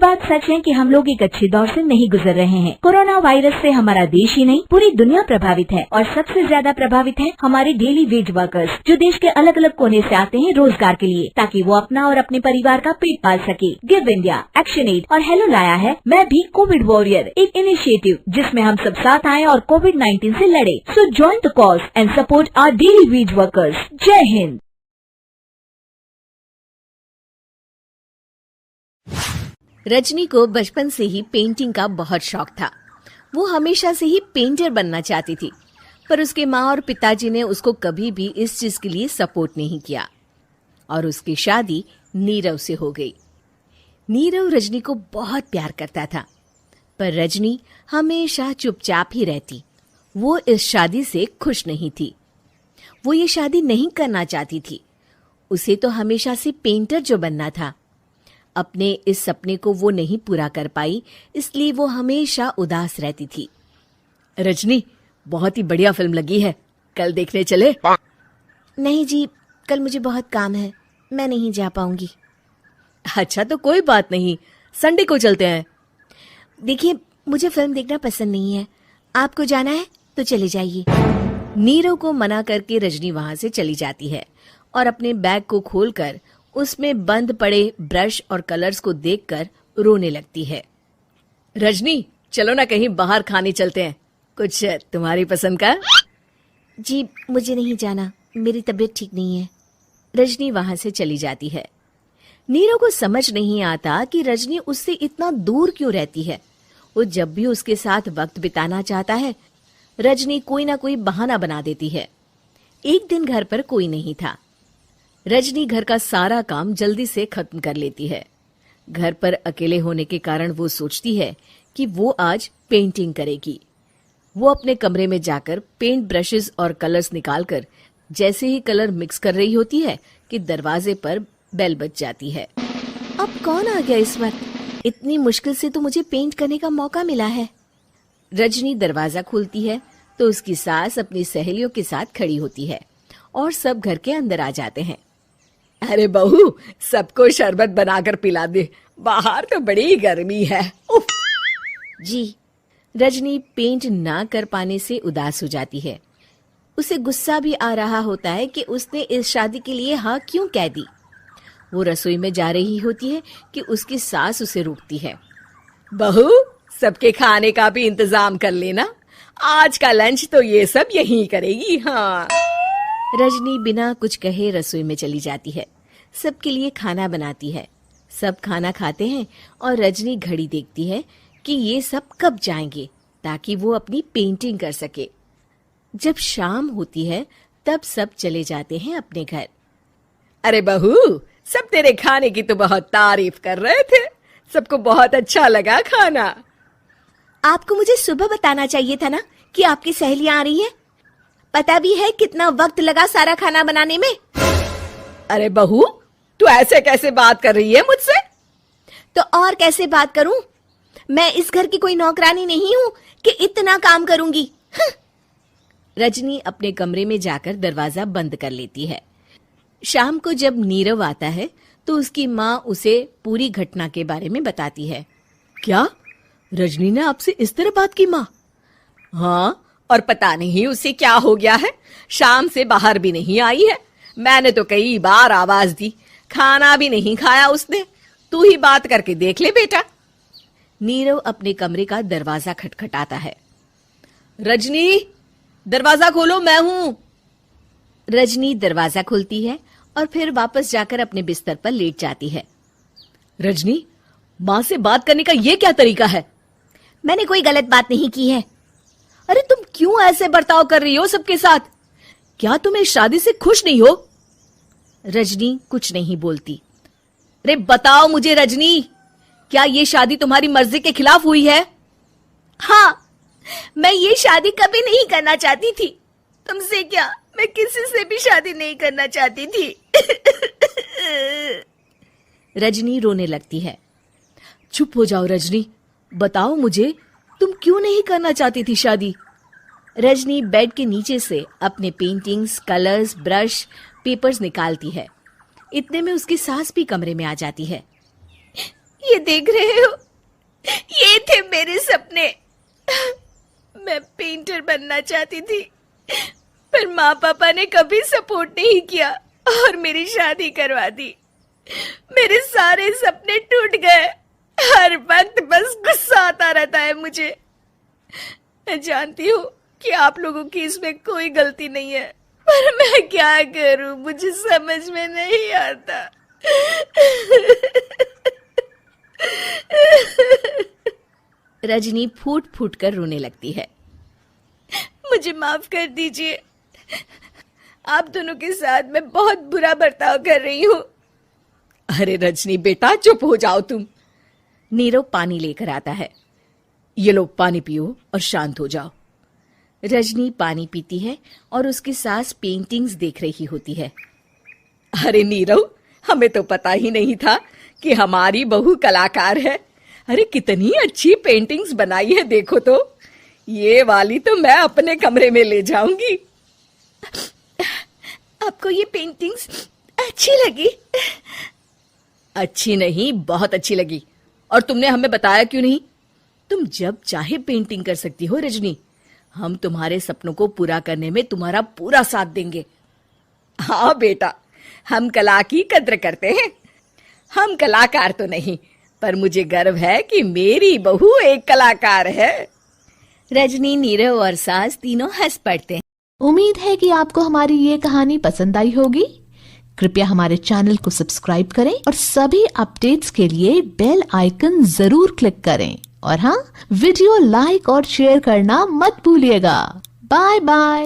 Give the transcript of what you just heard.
बात सच है कि हम लोग एक अच्छे दौर से नहीं गुजर रहे हैं। कोरोना वायरस से हमारा देश ही नहीं पूरी दुनिया प्रभावित है और सबसे ज्यादा प्रभावित है हमारे डेली वेज वर्कर्स, जो देश के अलग अलग कोने से आते हैं रोजगार के लिए, ताकि वो अपना और अपने परिवार का पेट पाल सके। गिव इंडिया, एक्शन एड और हेलो लाया है मैं भी कोविड वॉरियर, एक इनिशिएटिव जिसमें हम सब साथ आए और कोविड-19 से लड़े। So join the cause and support our daily wage workers. जय हिंद। रजनी को बचपन से ही पेंटिंग का बहुत शौक था। वो हमेशा से ही पेंटर बनना चाहती थी, पर उसके माँ और पिताजी ने उसको कभी भी इस चीज के लिए सपोर्ट नहीं किया और उसकी शादी नीरव से हो गई। नीरव रजनी को बहुत प्यार करता था, पर रजनी हमेशा चुपचाप ही रहती। वो इस शादी से खुश नहीं थी। वो ये शादी नहीं करना चाहती थी। उसे तो हमेशा से पेंटर जो बनना था। अपने इस सपने को वो नहीं पूरा कर पाई, इसलिए वो हमेशा उदास रहती थी। रजनी, बहुत ही बढ़िया फिल्म लगी है, कल देखने चले? नहीं जी, कल मुझे बहुत काम है, मैं नहीं जा पाऊंगी। अच्छा तो कोई बात नहीं, संडे को चलते हैं। देखिए, मुझे फिल्म देखना पसंद नहीं है। आपको जाना है तो चले जाइए। नीरव को मना करके रजनी वहां से चली जाती है और अपने बैग को खोलकर उसमें बंद पड़े ब्रश और कलर्स को देखकर रोने लगती है। रजनी, चलो ना कहीं बाहर खाने चलते हैं, कुछ तुम्हारी पसंद का। जी, मुझे नहीं जाना, मेरी तबीयत ठीक नहीं है। रजनी वहां से चली जाती है। नीरव को समझ नहीं आता कि रजनी उससे इतना दूर क्यों रहती है। वो जब भी उसके साथ वक्त बिताना चाहता है, रजनी कोई ना कोई बहाना बना देती है। एक दिन घर पर कोई नहीं था। रजनी घर का सारा काम जल्दी से खत्म कर लेती है। घर पर अकेले होने के कारण वो सोचती है कि वो आज पेंटिंग करेगी। वो अपने कमरे में जाकर पेंट ब्रशेस और कलर्स निकालकर जैसे ही कलर मिक्स कर रही होती है कि दरवाजे पर बेल बज जाती है। अब कौन आ गया इस वक्त? इतनी मुश्किल से तो मुझे पेंट करने का मौका मिला है। रजनी दरवाजा खोलती है तो उसकी सास अपनी सहेलियों के साथ खड़ी होती है और सब घर के अंदर आ जाते हैं। अरे बहू, सबको शरबत बनाकर पिला दे, बाहर तो बड़ी गर्मी है। उफ। जी। रजनी पेंट ना कर पाने से उदास हो जाती है। उसे गुस्सा भी आ रहा होता है कि उसने इस शादी के लिए हाँ क्यों कह दी। वो रसोई में जा रही होती है कि उसकी सास उसे रोकती है। बहू, सबके खाने का भी इंतजाम कर लेना, आज का लंच तो ये सब यहीं करेगी। हाँ। रजनी बिना कुछ कहे रसोई में चली जाती है। सबके लिए खाना बनाती है। सब खाना खाते हैं और रजनी घड़ी देखती है कि ये सब कब जाएंगे ताकि वो अपनी पेंटिंग कर सके। जब शाम होती है तब सब चले जाते हैं अपने घर। अरे बहू, सब तेरे खाने की तो बहुत तारीफ कर रहे थे, सबको बहुत अच्छा लगा खाना। आपको मुझे सुबह बताना चाहिए था ना कि आपकी सहेलियां आ रही हैं। पता भी है कितना वक्त लगा सारा खाना बनाने में। अरे बहू, तू ऐसे कैसे बात कर रही है मुझसे? तो और कैसे बात करूं? मैं इस घर की कोई नौकरानी नहीं हूं कि इतना काम करूंगी। रजनी अपने कमरे में जाकर दरवाजा बंद कर लेती है। शाम को जब नीरव आता है तो उसकी माँ उसे पूरी घटना के बारे में बताती है। क्या रजनी ने आपसे इस तरह बात की माँ? हाँ, और पता नहीं उसे क्या हो गया है, शाम से बाहर भी नहीं आई है। मैंने तो कई बार आवाज दी, खाना भी नहीं खाया उसने। तू ही बात करके देख ले बेटा। नीरव अपने कमरे का दरवाजा खटखटाता है। रजनी, दरवाजा खोलो, मैं हूं। रजनी दरवाजा खोलती है और फिर वापस जाकर अपने बिस्तर पर लेट जाती है। रजनी, माँ से बात करने का ये क्या तरीका है? मैंने कोई गलत बात नहीं की है। अरे तुम क्यों ऐसे बर्ताव कर रही हो सबके साथ? क्या तुम इस शादी से खुश नहीं हो? रजनी कुछ नहीं बोलती। अरे बताओ मुझे रजनी, क्या ये शादी तुम्हारी मर्जी के खिलाफ हुई है? हाँ, मैं ये शादी कभी नहीं करना चाहती थी। तुमसे क्या, मैं किसी से भी शादी नहीं करना चाहती थी। रजनी रोने लगती है। चुप हो जाओ रजनी, बताओ मुझे, तुम क्यों नहीं करना चाहती थी शादी? रजनी बेड के नीचे से अपने पेंटिंग्स, कलर्स, ब्रश, पेपर्स निकालती है। इतने में उसकी सास भी कमरे में आ जाती है। ये देख रहे हो, ये थे मेरे सपने। मैं पेंटर बनना चाहती थी, पर माँ पापा ने कभी सपोर्ट नहीं किया और मेरी शादी करवा दी। मेरे सारे सपने टूट गए। हर वक्त बस गुस्सा आता रहता है मुझे। मैं जानती हूँ कि आप लोगों की इसमें कोई गलती नहीं है, पर मैं क्या करूँ, मुझे समझ में नहीं आता। रजनी फूट फूट कर रोने लगती है। मुझे माफ कर दीजिए, आप दोनों के साथ मैं बहुत बुरा बर्ताव कर रही हूँ। अरे रजनी बेटा, चुप हो जाओ तुम। नीरव पानी लेकर आता है। ये लो पानी पियो और शांत हो जाओ। रजनी पानी पीती है और उसकी सास पेंटिंग्स देख रही होती है। अरे नीरव, हमें तो पता ही नहीं था कि हमारी बहू कलाकार है। अरे कितनी अच्छी पेंटिंग्स बनाई है, देखो तो। ये वाली तो मैं अपने कमरे में ले जाऊंगी। आपको ये पेंटिंग्स अच्छी लगी? अच्छी नहीं, बहुत अच्छी लगी। और तुमने हमें बताया क्यों नहीं? तुम जब चाहे पेंटिंग कर सकती हो रजनी। हम तुम्हारे सपनों को पूरा करने में तुम्हारा पूरा साथ देंगे। हाँ बेटा, हम कला की कद्र करते हैं। हम कलाकार तो नहीं, पर मुझे गर्व है कि मेरी बहू एक कलाकार है। रजनी, नीरव और सास तीनों हंस पड़ते हैं। उम्मीद है कि आपको हमारी ये कहानी पसंद आई होगी। कृपया हमारे चैनल को सब्सक्राइब करें और सभी अपडेट्स के लिए बेल आइकन जरूर क्लिक करें। और हाँ, वीडियो लाइक और शेयर करना मत भूलिएगा। Bye bye.